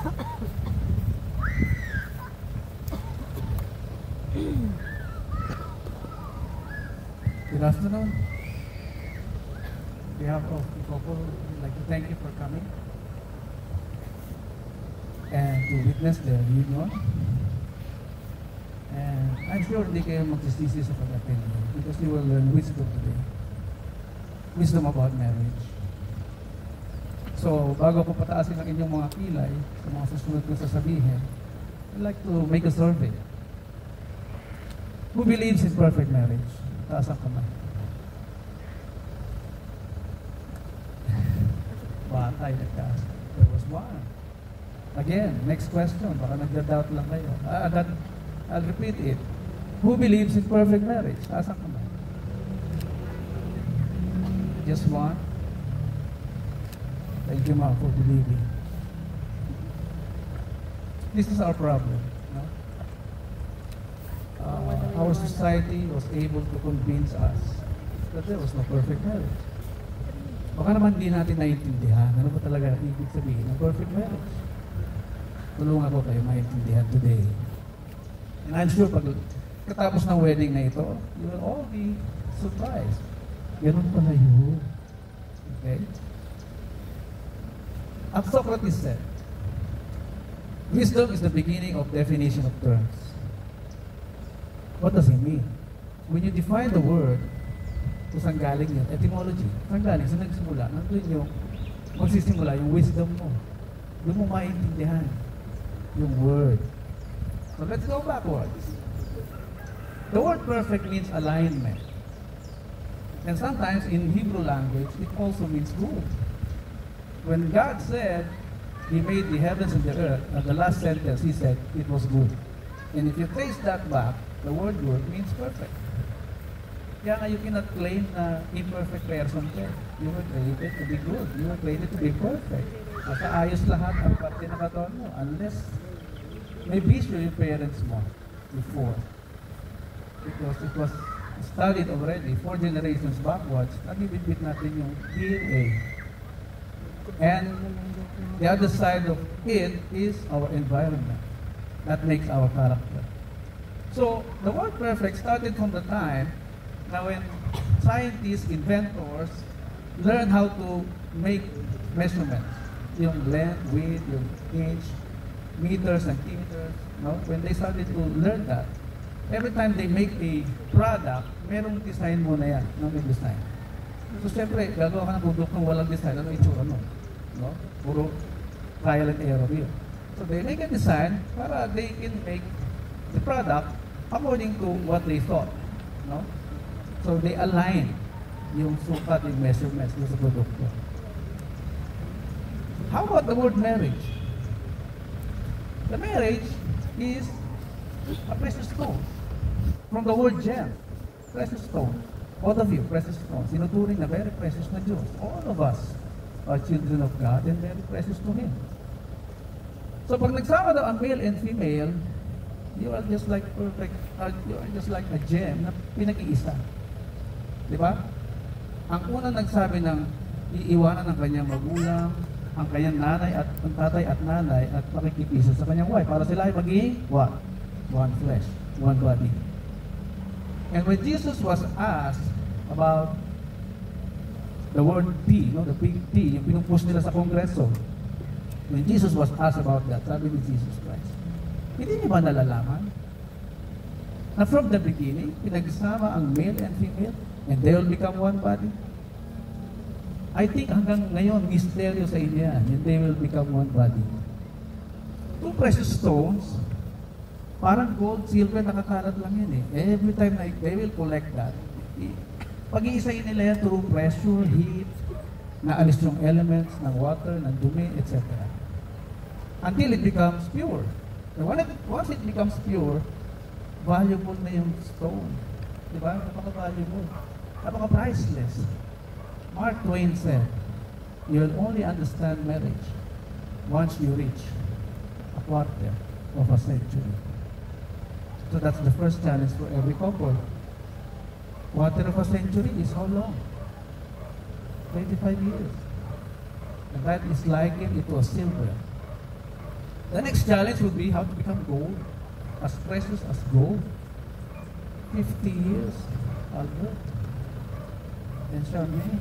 Good afternoon. On behalf of the couple, we'd like to thank you for coming and to witness the reunion. And I'm sure hindi kayo magsisisi sa pag-attend because you will learn wisdom today. Wisdom about marriage. So, bago ko pataasin ang inyong mga kilay sa mga susunod ko sasabihin, I'd like to make a survey. Who believes in perfect marriage? Taas ang kamay. Batay nagtaas. There was one. Again, next question. Baka nagda-doubt lang kayo. I'll repeat it. Who believes in perfect marriage? Taas ang kamay. Just one. Thank you, Ma, for believing. This is our problem. No? Our society was able to convince us that there was no perfect marriage. Baka naman hindi natin naiintindihan ano ba talaga ibig sabihin ng perfect marriage. Tulungan ko kayo maintindihan today. And I'm sure pag katapos ng wedding na ito, you will all be surprised. Ganun pala yun. Okay? As Socrates said, wisdom is the beginning of definition of terms. What does it mean? When you define the word, kung saan galing yun, etymology, saan galing, saan nagsimula, nandun yung magsisimula yung wisdom mo. Doon mo maintindihan yung word. So let's go backwards. The word perfect means alignment. And sometimes in Hebrew language, it also means good. When God said, He made the heavens and the earth, at the last sentence, He said, it was good. And if you trace that back, the word good means perfect. Kaya nga you cannot claim na imperfect person ka. You were created to be good. You were created to be perfect. Nakaayos lahat ang parte na katawan mo unless may bisyo yung parents mo before. Because it was studied already 4 generations backwards, nagibitbit natin yung DNA. And the other side of it is our environment. That makes our character. So, the word perfect started from the time now when scientists, inventors, learn how to make measurements. Yung length, width, yung inch, meters, centimeters. No? When they started to learn that, every time they make a product, merong design muna yan, no? May design. So, siyempre, gagawa ka ng produktong walang design, ano itsura mo? No? Puro trial and error yun. So, they make a design para they can make the product according to what they thought. No? So, they align yung sukat, yung measurements sa produkto. How about the word marriage? The marriage is a precious stone. From the word gem, precious stone. All of you, precious stones. Sinuturing na very precious na Diyos. All of us are children of God and very precious to Him. So pag nagsama daw ang male and female, you are just like perfect, you are just like a gem na pinag-iisa. Di ba? Ang unang nagsabi ng iiwanan ng kanyang magulang, ang kanyang nanay at ang tatay at nanay at makikipisa sa kanyang wife para sila ay maging what? One flesh, one body. And when Jesus was asked about the word T, no, the big T, yung pinupush nila sa kongreso, when Jesus was asked about that, sabi ni Jesus Christ, hindi niyo ba nalalaman na from the beginning, pinagsama ang male and female and they will become one body? I think hanggang ngayon, misteryo sa inyo yan, and they will become one body. Two precious stones, parang gold, silver, nakakalat lang yan eh. Every time they will collect that, pag-iisayin nila yan through pressure, heat, naalis yung elements ng water, ng dumi, etc. Until it becomes pure. And once it becomes pure, valuable na yung stone. Diba? Napaka-valuable. Napaka-priceless. Mark Twain said, you'll only understand marriage once you reach a quarter of a century. So that's the first challenge for every couple. Quarter of a century is how long? 25 years. And that is likened to a silver. The next challenge would be how to become gold, as precious as gold. 50 years, Albert. And Charmaine.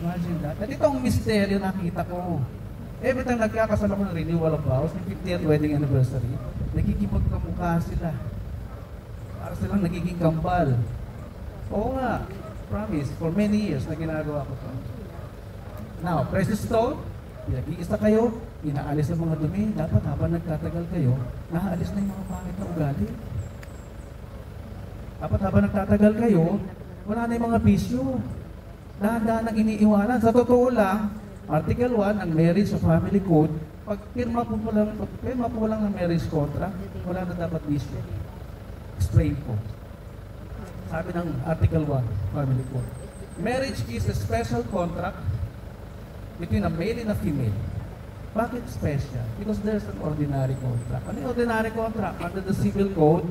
Imagine that. At ito ang misteryo nakita ko. Every time nagkakasal ako ng renewal of vows, ng 50th wedding anniversary, nagkikipagkamukha sila. Para silang nagiging kambal. Oo nga, promise, for many years na ginagawa ko ito. Now, precious stone, pinag-iisa kayo, inaalis ang mga dumi, dapat habang nagtatagal kayo, naalis na yung mga pangit na ugali. Dapat habang nagtatagal kayo, wala na yung mga bisyo. Dahan-dahan ang iniiwanan. Sa totoo lang, Article 1, ang Marriage of Family Code, pag pirma po lang ng marriage contract, wala na dapat bisyo. Explain po. Sabi ng Article 1, Family Code. Marriage is a special contract between a male and a female. Bakit special? Because there's an ordinary contract. Ano yung ordinary contract? Under the Civil Code,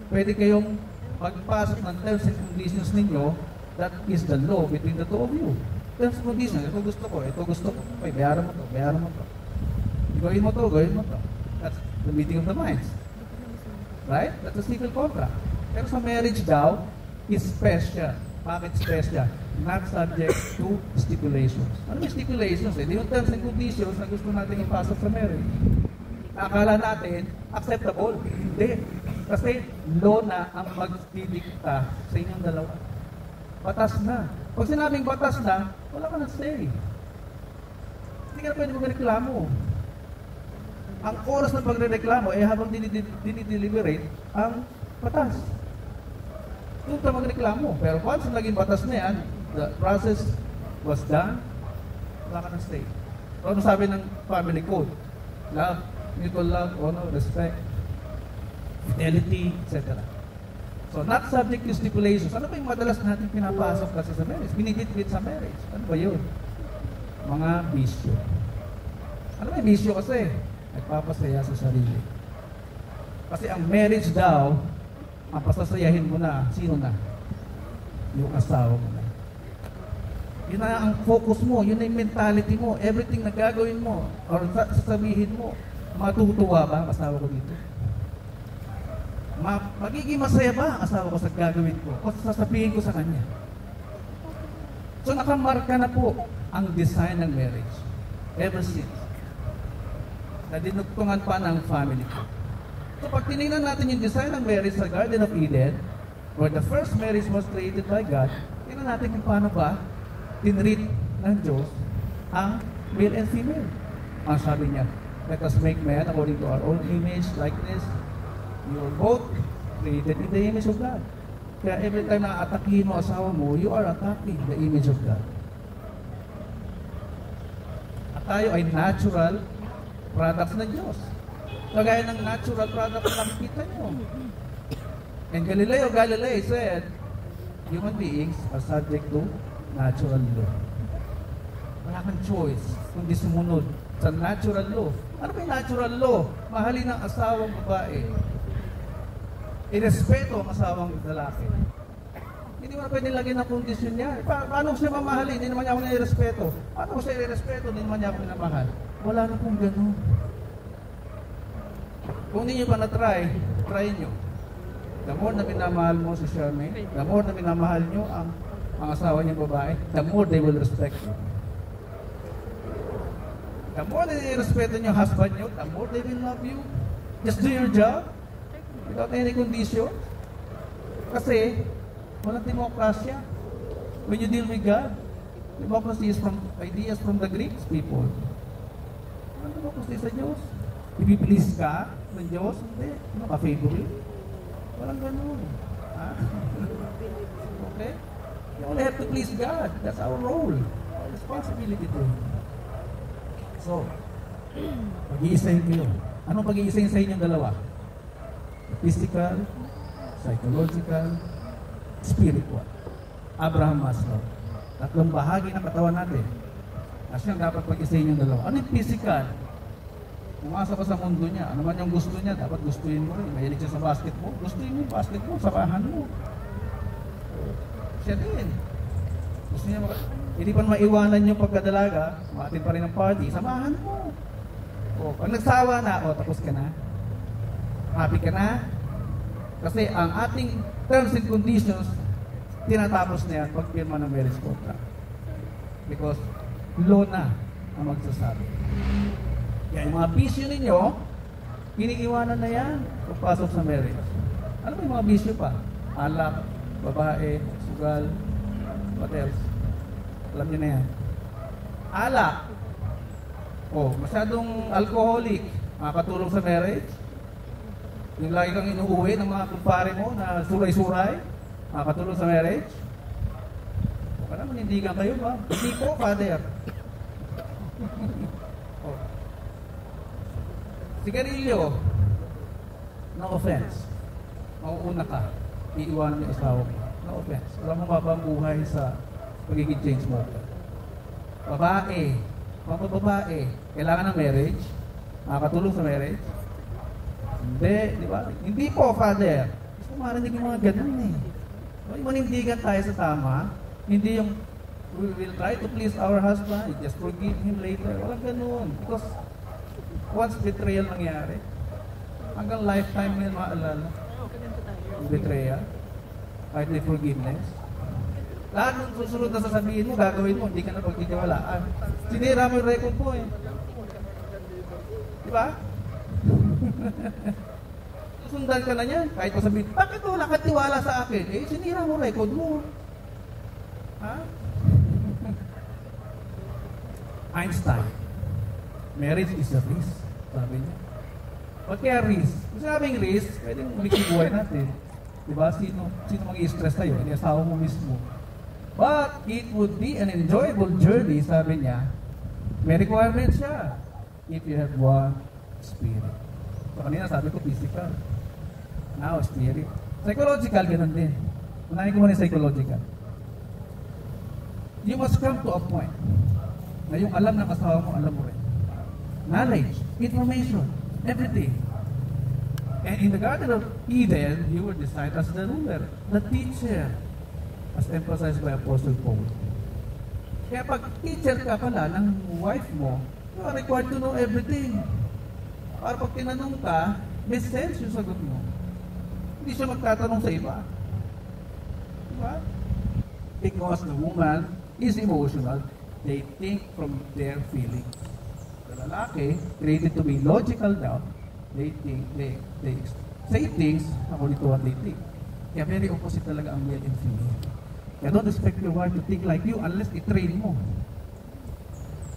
pwede kayong magpasok ng terms and conditions ninyo. That is the law between the two of you. Terms and conditions. Ito gusto ko, ito gusto ko. Okay, bayaran mo to, bayaran mo to. Gawin mo to, gawin mo to. That's the meeting of the minds. Right? That's a civil contract. Pero sa marriage daw, is special. Bakit special? Not subject to stipulations. Ano yung stipulations? Hindi yung terms and conditions na gusto natin ipasok sa marriage. Akala natin, acceptable. Hindi. Kasi law na ang magdidikta sa inyong dalawa. Batas na. Pag sinabing batas na, wala ka na say. Hindi ka na pwede magreklamo. Ang oras ng pagre-reklamo ay habang dinideliberate ang batas. Doon ka magreklamo. Pero once naging batas na yan, the process was done, wala ka na stay. So, ano sabi ng family code? Love, mutual love, honor, respect, fidelity, etc. So, not subject to stipulations. Ano ba yung madalas natin pinapasok kasi sa marriage? Binibit-bit sa marriage. Ano ba yun? Mga bisyo. Ano ba yung bisyo kasi? Nagpapasaya sa sarili. Kasi ang marriage daw, ang pasasayahin mo na, sino na? Yung asawa mo na. Yun na ang focus mo, yun na yung mentality mo. Everything na gagawin mo, or sasabihin mo, matutuwa ba ang asawa ko dito? Magiging masaya ba ang asawa ko sa gagawin ko? O sasabihin ko sa kanya? So nakamarka na po ang design ng marriage. Ever since. Na dinugtungan pa ng family ko. So pag tinignan natin yung design ng marriage sa Garden of Eden, where the first marriage was created by God, tingnan natin kung paano ba tinreat ng Diyos ang male and female. Ang sabi niya, let us make man according to our own image, likeness. You are both created in the image of God. Kaya every time na atakihin mo asawa mo, you are attacking the image of God. At tayo ay natural products ng Diyos. Kagaya ng natural products na nakikita nyo. And Galileo Galilei said, human beings are subject to natural law. Wala kang choice kundi sumunod sa natural law. Ano ba yung natural law? Mahalin ang asawang babae. Irespeto ang asawang lalaki. Hindi mo na pwede lagyan ng kondisyon niya. Paano siya mamahalin? Hindi naman niya ako nairespeto. Paano ko siya irespeto? Hindi naman niya ako minamahal. Wala na pong ganun. Kung hindi nyo pa na-try, try nyo. The more na minamahal mo si Charmaine, the more na minamahal nyo ang asawa niyang babae, the more they will respect you. The more na nire-respeto nyo husband nyo, the more they will love you. Just do your job. Without any condition. Kasi, walang demokrasya. When you deal with God, democracy is from ideas from the Greek people. Walang democracy sa Diyos. Ipi-please ka ng Diyos? Hindi. Ano ka, favorite? Walang ganun. Okay? You only have to please God. That's our role. Our responsibility to Him. So, pag-iisahin kayo. Anong pag-iisahin sa inyong dalawa? Physical, psychological, spiritual. Abraham Maslow. Tatlong bahagi ng katawan natin. Kasi yung dapat pag-isahin yung dalawa. Ano yung physical? Umasa ka sa mundo niya. Ano man yung gusto niya, dapat gustuin mo rin. Mahilig siya sa basketball. Gustuin mo yung basketball, samahan mo. Siya din. Gusto niya hindi pa maiwanan yung pagkadalaga, maatin pa rin ang party, samahan mo. O, pag nagsawa na, o, tapos ka na. Happy ka na. Kasi ang ating terms and conditions, tinatapos na yan pag pirma ng marriage contract. Because law na ang magsasabi. Kaya yung mga bisyo ninyo, iniiwanan na yan pagpasok sa marriage. Ano ba yung mga bisyo pa? Alak, babae, sugal, what else? Alam niyo na yan. Alak. Oh, masyadong alcoholic, makakatulong sa marriage. Yung lagi kang inuuwi ng mga kumpare mo na suray-suray, makakatulong sa marriage. Baka naman hindi ka kayo ba? Hindi po, Father. Oh. Sigarilyo, no offense. Mauuna ka, iiwanan yung asawa mo. No offense. Wala mong mapabuhay sa pagiging change smoker. Babae, mga babae, kailangan ng marriage, makakatulong sa marriage. Hindi, di ba? Hindi po, Father. Gusto mo marinig yung mga ganun eh. May manindigan tayo sa tama, hindi yung we will try to please our husband, just forgive him later. Walang ganun. Because once betrayal nangyari, hanggang lifetime mo yun maalala. Betrayal, kahit may forgiveness. Lahat ng susunod na sasabihin mo, gagawin mo, hindi ka na pagtitiwalaan. Sinira mo yung record mo eh. Diba? Susundan ka na yan, kahit pa sabihin, bakit wala ka tiwala sa akin? Eh, sinira mo record mo. Ha? Einstein, marriage is a risk, sabi niya. Ba't kaya risk? Kung sinabing risk, pwedeng ulitin buhay natin. Diba? Sino mag-i-stress tayo? Hindi asawa mo mismo. But it would be an enjoyable journey, sabi niya. May requirement siya. If you have one spirit. So kanina sabi ko physical. Now spirit. Psychological, ganun din. Unahin ko muna yung psychological. You must come to a point na yung alam ng asawa mo, alam mo rin. Knowledge, information, everything. And in the Garden of Eden, you were decided as the ruler, the teacher, as emphasized by Apostle Paul. Kaya pag teacher ka pala ng wife mo, you are required to know everything. Para pag tinanong ka, may sense yung sagot mo. Hindi siya magtatanong sa iba. Diba? Because the woman is emotional, they think from their feelings. The lalaki, created to be logical now, they think, they say things according to what they think. Kaya very opposite talaga ang male and female. Kaya don't expect your wife to think like you unless i-train mo.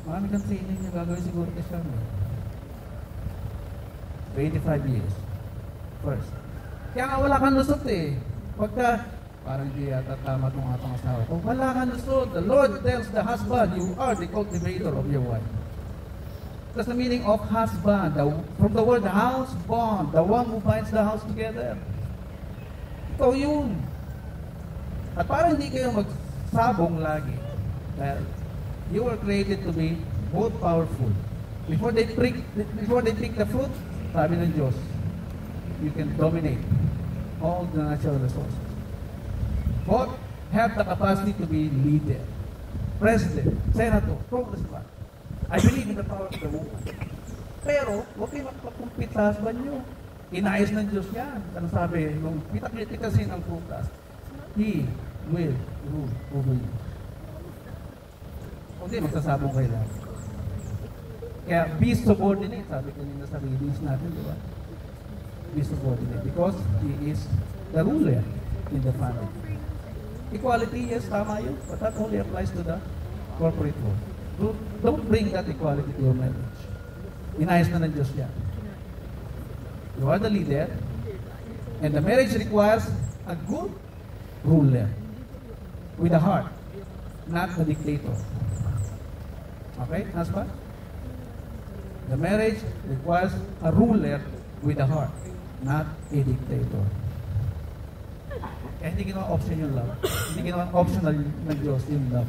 Marami kang training niya gagawin siguro ka siya. 25 years. First. Kaya nga wala kang lusot eh. Pagka, parang hindi yata tama itong atong asawa. Kung wala kang lusot, the Lord tells the husband, you are the cultivator of your wife. That's the meaning of husband. From the word house bond, the one who binds the house together. Ikaw yun. At para hindi kayo magsabong lagi, dahil you were created to be both powerful. Before they pick the fruit, sabi ng Diyos, you can dominate all the natural resources. Both have the capacity to be leader, president, senator, congressman. I believe in the power of the woman. Pero, huwag kayo magpakumpit sa husband nyo. Inayos ng Diyos yan. Ano sabi, nung pitak-pitikasin ang prutas, He will rule over you. Hindi, magsasabong kayo lang. Kaya, be subordinate, sabi kanina sa readings natin, di ba? Be subordinate because He is the ruler in the family. Equality, yes, tama yun, but that only applies to the corporate world. Don't bring that equality to your marriage. Inayos na ng Diyos yan. You are the leader, and the marriage requires a good ruler with a heart, not a dictator. Okay, husband? The marriage requires a ruler with a heart, not a dictator. Kaya hindi ginawa option yung love. Hindi ginawa optional ng Diyos yung love.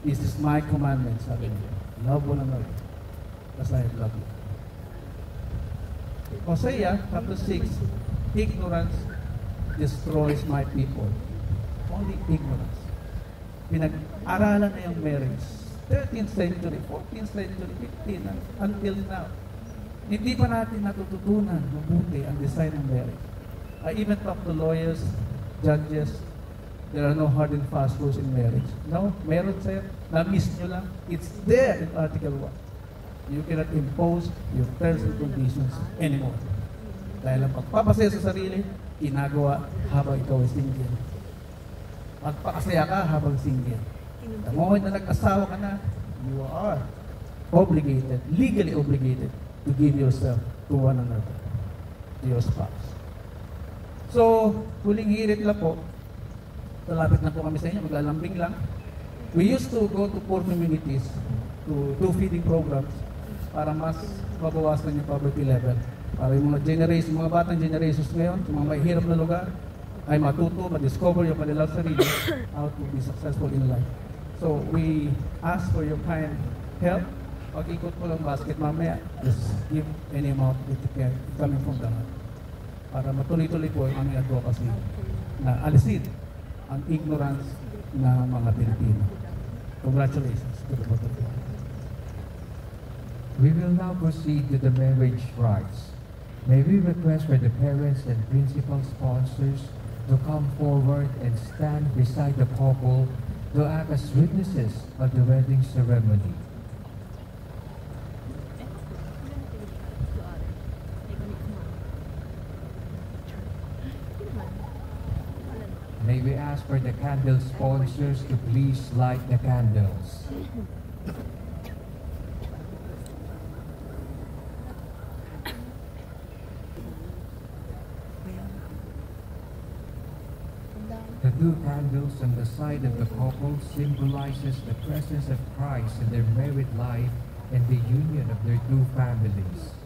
This is my commandment, sabi niya. Love one another as I have loved you. Hosea chapter 6, ignorance destroys my people. Only ignorance. Pinag-aralan na yung marriage. 13th century, 14th century, 15th, until now. Hindi pa natin natututunan mabuti ang design ng marriage. I even talk to lawyers, judges. There are no hard and fast rules in marriage. No, meron sir, na-miss nyo lang. It's there in Article 1. You cannot impose your terms and conditions anymore. Dahil ang pagpapasaya sa sarili, ginagawa habang ikaw ay single. Magpakasaya ka habang single. The moment na nag-asawa ka na, you are obligated, legally obligated, to give yourself to one another, to your spouse. So, huling hirit lang po, malapit na po kami sa inyo, maglalambing lang. We used to go to poor communities to do feeding programs para mas mabawasan yung poverty level. Para yung mga generation, mga batang generations ngayon, yung mga may hirap na lugar, ay matuto, ma-discover yung kanilang sarili, how to be successful in life. So, we ask for your kind help. Pag-ikot po lang basket mamaya, just give any amount that you can coming from the heart. Para matuloy-tuloy po ang aming advocacy na alisin ang ignorance ng mga Pilipino. Congratulations to the both of you. We will now proceed to the marriage rites. May we request for the parents and principal sponsors to come forward and stand beside the couple to act as witnesses of the wedding ceremony. May we ask for the candle sponsors to please light the candles. The two candles on the side of the couple symbolizes the presence of Christ in their married life and the union of their two families.